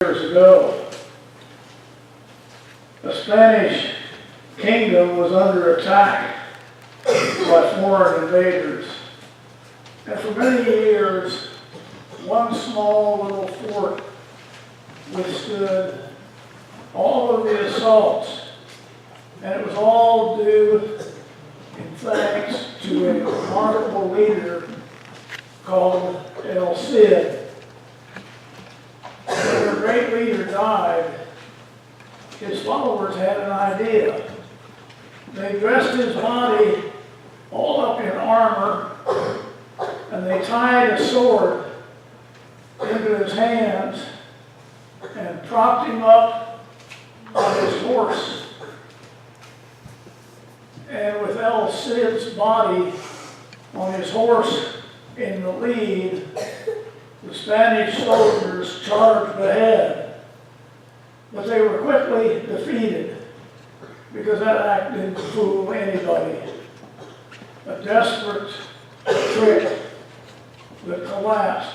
Years ago, the Spanish kingdom was under attack by foreign invaders. And for many years, one small little fort withstood all of the assaults. And it was all due, in thanks to a remarkable leader called El Cid. When their great leader died, his followers had an idea. They dressed his body all up in armor, and they tied a sword into his hands and propped him up on his horse. And with El Cid's body on his horse in the lead, the Spanish soldiers charged ahead, but they were quickly defeated because that act didn't fool anybody. A desperate trick that collapsed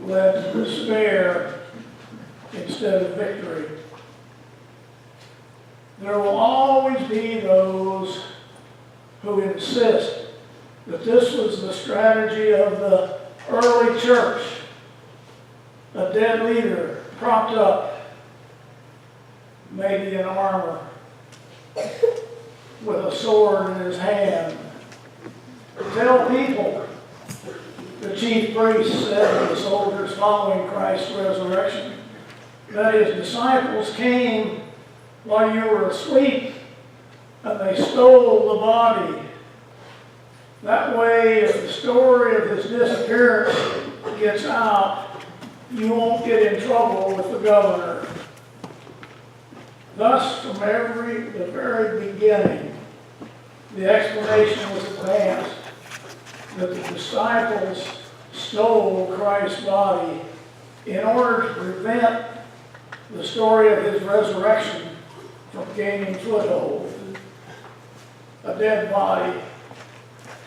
led to despair instead of victory. There will always be those who insist that this was the strategy of the early church. A dead leader propped up, maybe in armor, with a sword in his hand. Tell people, the chief priests said to the soldiers following Christ's resurrection, that his disciples came while you were asleep and they stole the body. That way, if the story of his disappearance gets out, you won't get in trouble with the governor. Thus, from the very beginning, the explanation was advanced that the disciples stole Christ's body in order to prevent the story of his resurrection from gaining foothold. A dead body,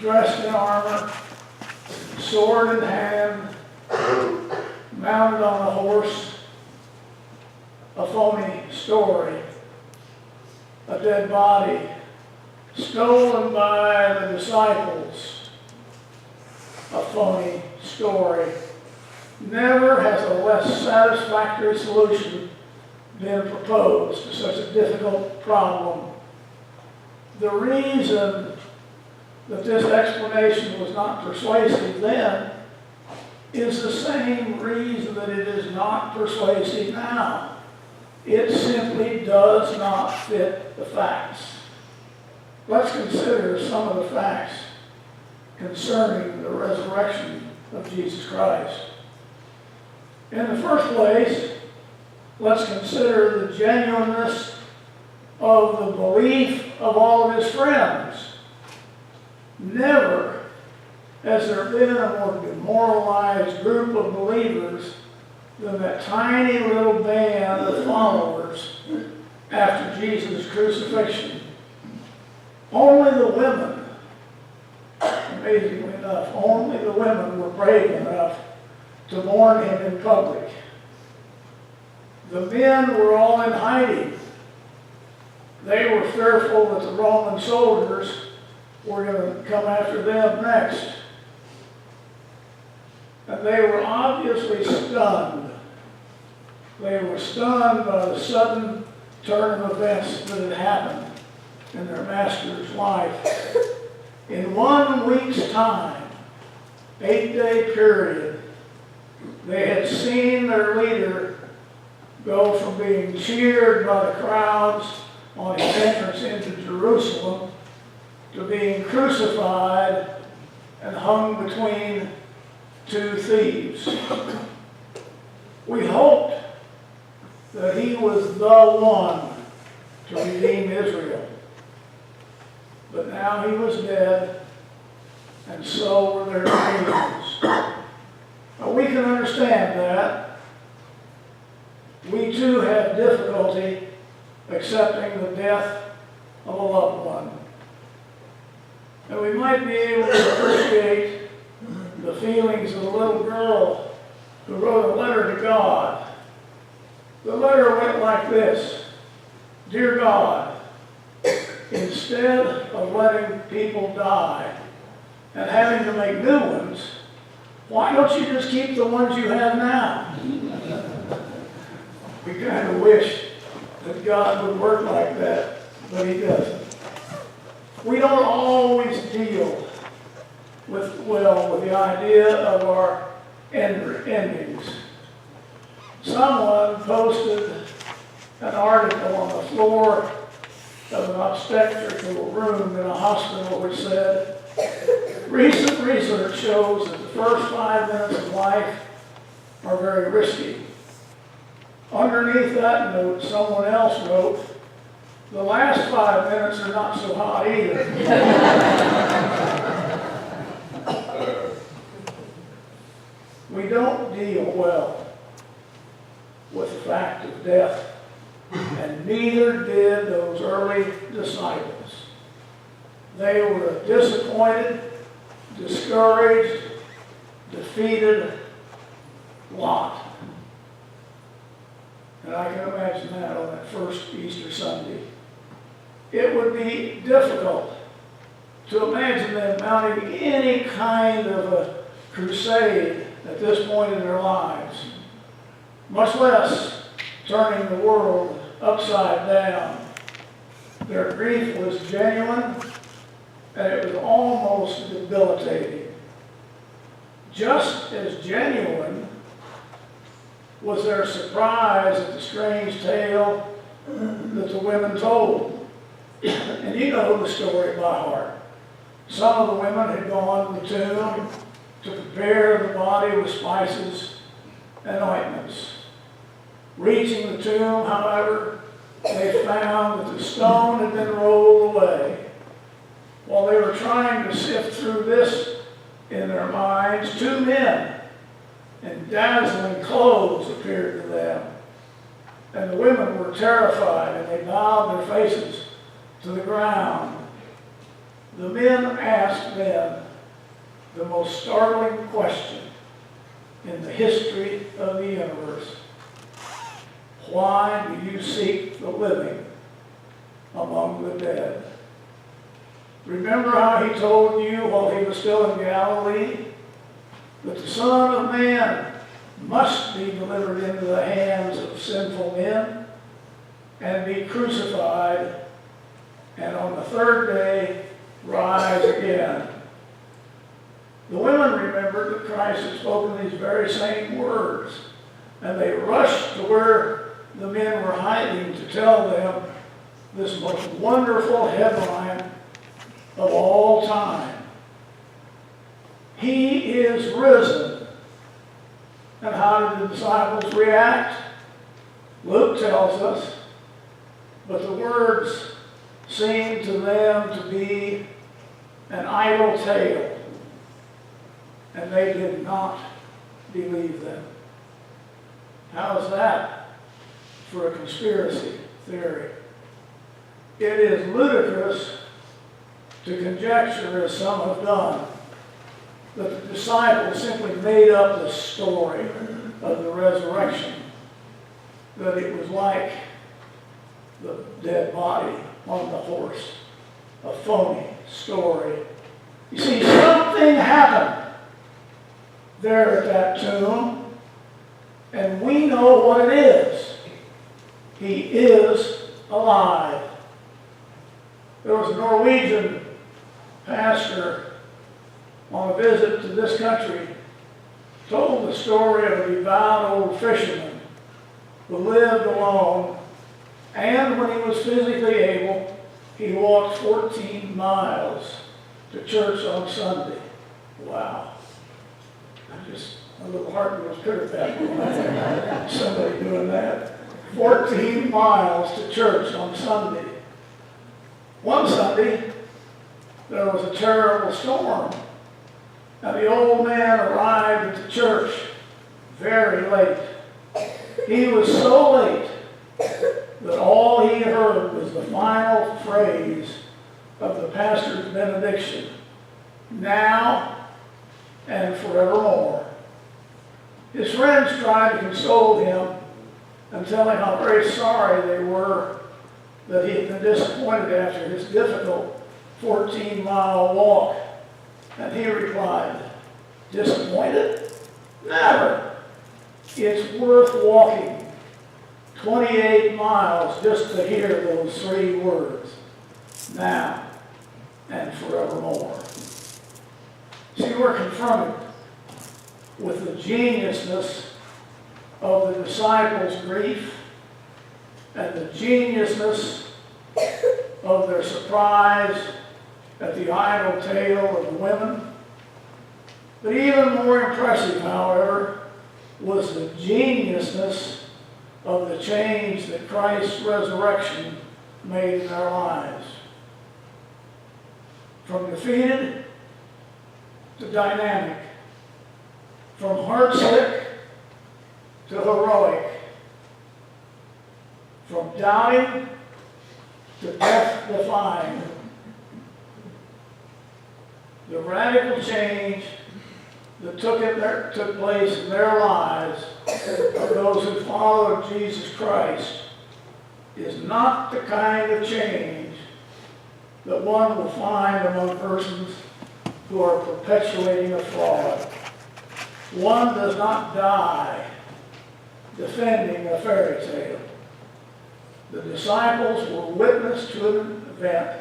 dressed in armor, sword in hand, mounted on a horse, a phony story. A dead body, stolen by the disciples, a phony story. Never has a less satisfactory solution been proposed to such a difficult problem. The reason that this explanation was not persuasive then is the same reason that it is not persuasive now. It simply does not fit the facts. Let's consider some of the facts concerning the resurrection of Jesus Christ. In the first place, let's consider the genuineness of the belief of all of his friends. Never has there been a more demoralized group of believers than that tiny little band of followers after Jesus' crucifixion. Only the women, amazingly enough, only the women were brave enough to mourn him in public. The men were all in hiding. They were fearful that the Roman soldiers were going to come after them next. And they were obviously stunned. They were stunned by the sudden turn of events that had happened in their master's life. In 1 week's time, 8-day period, they had seen their leader go from being cheered by the crowds on his entrance into Jerusalem to being crucified and hung between two thieves. We hoped that he was the one to redeem Israel. But now he was dead, and so were their dreams. Now we can understand that. We too have difficulty accepting the death of a loved one. And we might be able to appreciate the feelings of a little girl who wrote a letter to God like this: Dear God, instead of letting people die and having to make new ones, why don't you just keep the ones you have now? We kind of wish that God would work like that, but He doesn't. We don't always deal with the idea of our endings. Someone posted an article on the floor of an obstetrical room in a hospital which said, recent research shows that the first 5 minutes of life are very risky. Underneath that note, someone else wrote, the last 5 minutes are not so hot either. We don't deal well with the fact of death, and neither did those early disciples. They were a disappointed, discouraged, defeated lot. And I can imagine that on that first Easter Sunday. It would be difficult to imagine them mounting any kind of a crusade at this point in their lives, much less turning the world upside down. Their grief was genuine, and it was almost debilitating. Just as genuine was their surprise at the strange tale that the women told. And you know the story by heart. Some of the women had gone to the tomb to prepare the body with spices and ointments. Reaching the tomb, however, they found that the stone had been rolled away. While they were trying to sift through this in their minds, 2 men in dazzling clothes appeared to them. And the women were terrified, and they bowed their faces to the ground. The men asked them the most startling question in the history of the universe. Why do you seek the living among the dead? Remember how He told you while He was still in Galilee that the Son of Man must be delivered into the hands of sinful men and be crucified, and on the third day rise again. The women remembered that Christ had spoken these very same words, and they rushed to where the men were hiding to tell them this most wonderful headline of all time. He is risen. And how did the disciples react? Luke tells us, but the words seemed to them to be an idle tale, and they did not believe them. How is that for a conspiracy theory? It is ludicrous to conjecture, as some have done, that the disciples simply made up the story of the resurrection, that it was like the dead body on the horse, a phony story. You see, something happened there at that tomb, and we know what it is. He is alive. There was a Norwegian pastor on a visit to this country, told the story of a devout old fisherman who lived alone, and when he was physically able, he walked 14 miles to church on Sunday. Wow. A little heart goes pitter-pat when somebody doing that. 14 miles to church on Sunday. One Sunday, there was a terrible storm, and the old man arrived at the church very late. He was so late that all he heard was the final phrase of the pastor's benediction, now and forevermore. His friends tried to console him and telling how very sorry they were that he had been disappointed after his difficult 14-mile walk. And he replied, "Disappointed? Never. It's worth walking 28 miles just to hear those 3 words, now and forevermore." See, we're confronted with the geniusness of the disciples' grief and the geniusness of their surprise at the idle tale of the women. But even more impressive, however, was the geniusness of the change that Christ's resurrection made in their lives. From defeated to dynamic, from heartsick to heroic, from doubting to death-defying. The radical change that took place in their lives of those who followed Jesus Christ is not the kind of change that one will find among persons who are perpetuating a fraud. One does not die defending a fairy tale. The disciples were witness to an event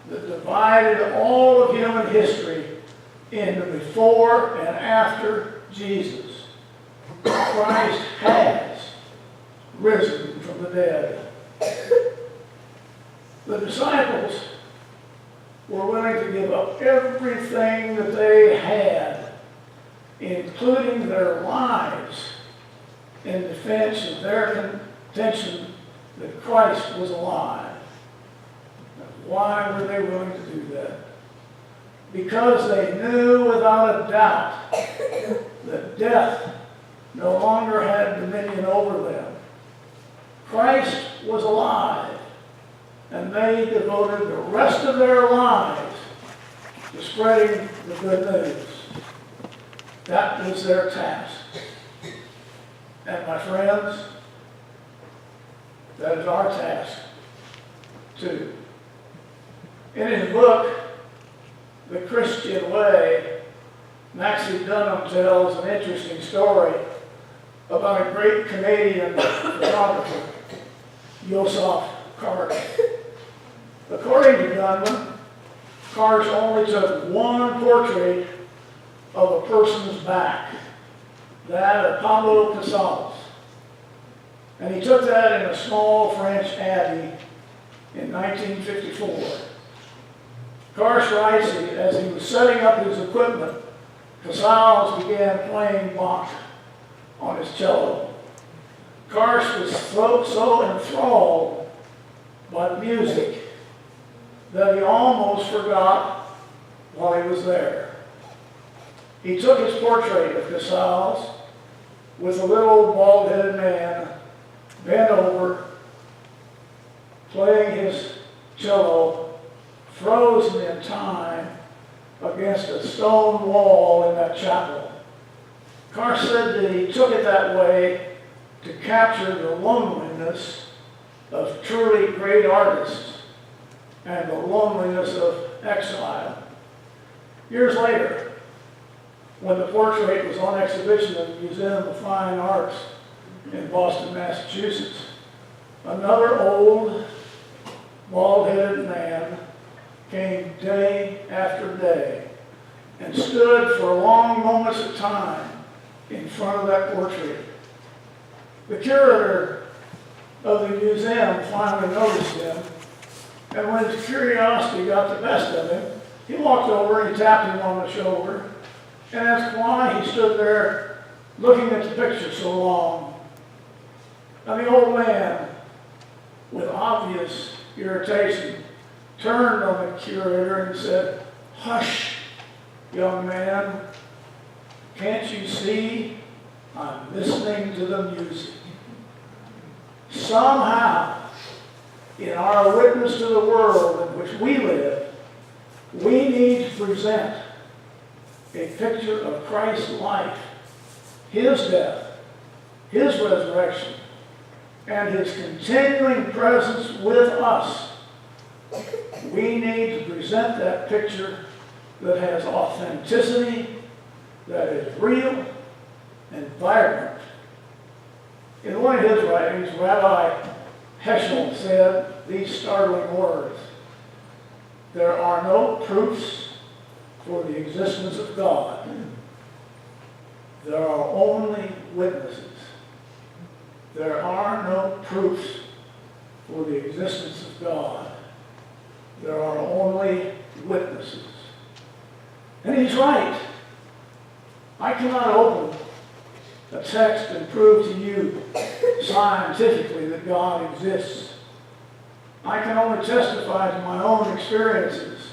that divided all of human history into before and after Jesus. Christ has risen from the dead. The disciples were willing to give up everything that they had, including their lives, in defense of their contention that Christ was alive. Now, why were they willing to do that? Because they knew without a doubt that death no longer had dominion over them. Christ was alive, and they devoted the rest of their lives to spreading the good news. That was their task. And my friends, that is our task too. In his book, The Christian Way, Maxie Dunham tells an interesting story about a great Canadian photographer, Joseph Karsh. According to Dunham, Karsh only took one portrait of a person's back, that of Pablo Casals. And he took that in a small French abbey in 1954. Karsh writes, as he was setting up his equipment, Casals began playing Bach on his cello. Karsh was so enthralled by the music that he almost forgot while he was there. He took his portrait of Casals with a little bald-headed man bent over, playing his cello, frozen in time against a stone wall in that chapel. Karsh said that he took it that way to capture the loneliness of truly great artists and the loneliness of exile. Years later, when the portrait was on exhibition at the Museum of Fine Arts in Boston, Massachusetts, another old, bald-headed man came day after day and stood for long moments at time in front of that portrait. The curator of the museum finally noticed him, and when his curiosity got the best of him, he walked over and he tapped him on the shoulder and asked why he stood there looking at the picture so long. And the old man, with obvious irritation, turned on the curator and said, "Hush, young man. Can't you see I'm listening to the music?" Somehow, in our witness to the world in which we live, we need to present a picture of Christ's life, his death, his resurrection, and his continuing presence with us, we need to present that picture that has authenticity, that is real and vibrant. In one of his writings, Rabbi Heschel said these startling words: "There are no proofs for the existence of God. There are only witnesses." There are no proofs for the existence of God. There are only witnesses. And he's right. I cannot open a text and prove to you scientifically that God exists. I can only testify to my own experiences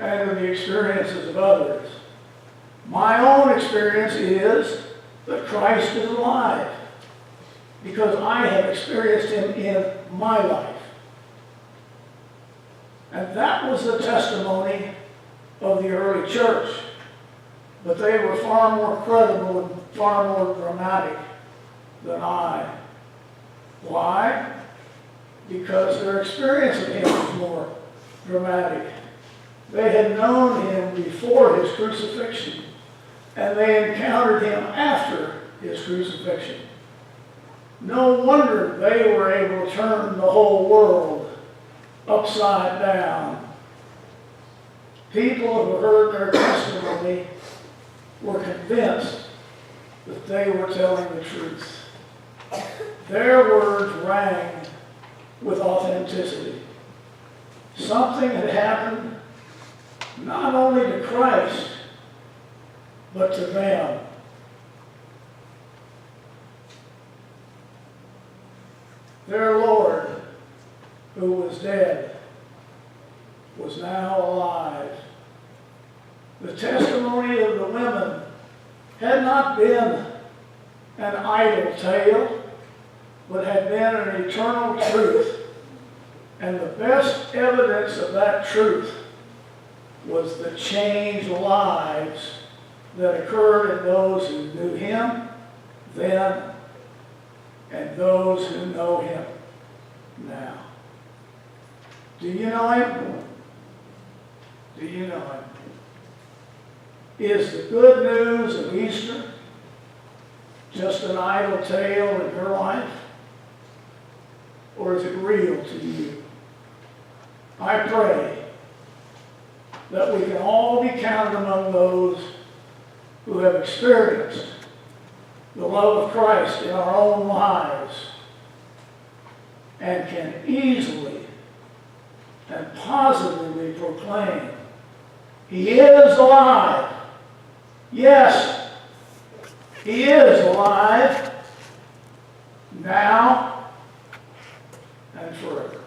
and to the experiences of others. My own experience is that Christ is alive, because I have experienced him in my life. And that was the testimony of the early church. But they were far more credible and far more dramatic than I. Why? Because their experience of him was more dramatic. They had known him before his crucifixion, and they encountered him after his crucifixion. No wonder they were able to turn the whole world upside down. People who heard their testimony were convinced that they were telling the truth. Their words rang with authenticity. Something had happened not only to Christ, but to them. Their Lord, who was dead, was now alive. The testimony of the women had not been an idle tale, but had been an eternal truth. And the best evidence of that truth was the changed lives that occurred in those who knew him then and those who know him now. Do you know him? Do you know him? Is the good news of Easter just an idle tale in your life? Or is it real to you? I pray that we can all be counted among those who have experienced the love of Christ in our own lives and can easily and positively proclaim, he is alive. Yes, he is alive now and forever.